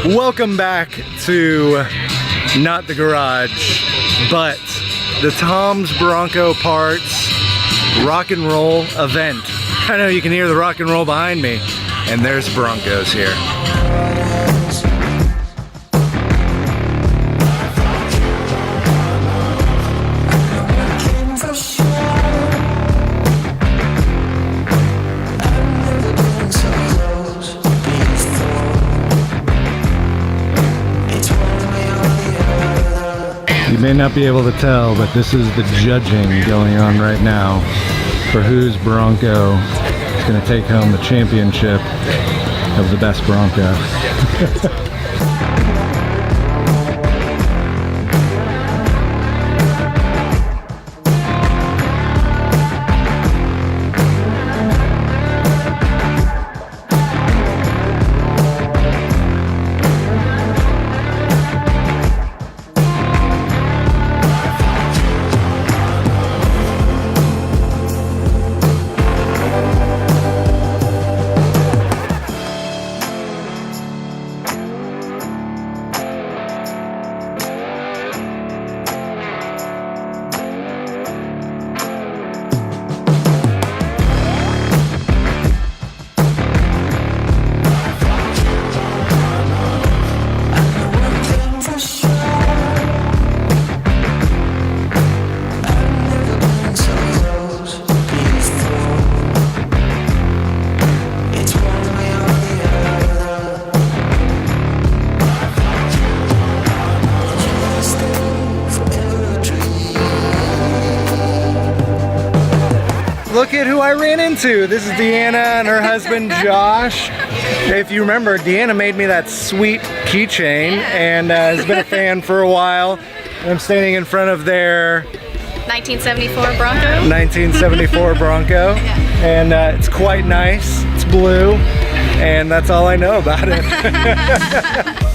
Welcome back to not the garage, but the TOMS Bronco Parts Rock and Roll event. I know you can hear the rock and roll behind me, and there's Broncos here. You may not be able to tell, but this is the judging going on right now for whose Bronco is going to take home the championship of the best Bronco. Look at who I ran into. This is Deanna and her husband Josh. If you remember, Deanna made me that sweet keychain and has been a fan for a while. I'm standing in front of their 1974 Bronco. 1974 Bronco. And it's quite nice. It's blue. And that's all I know about it.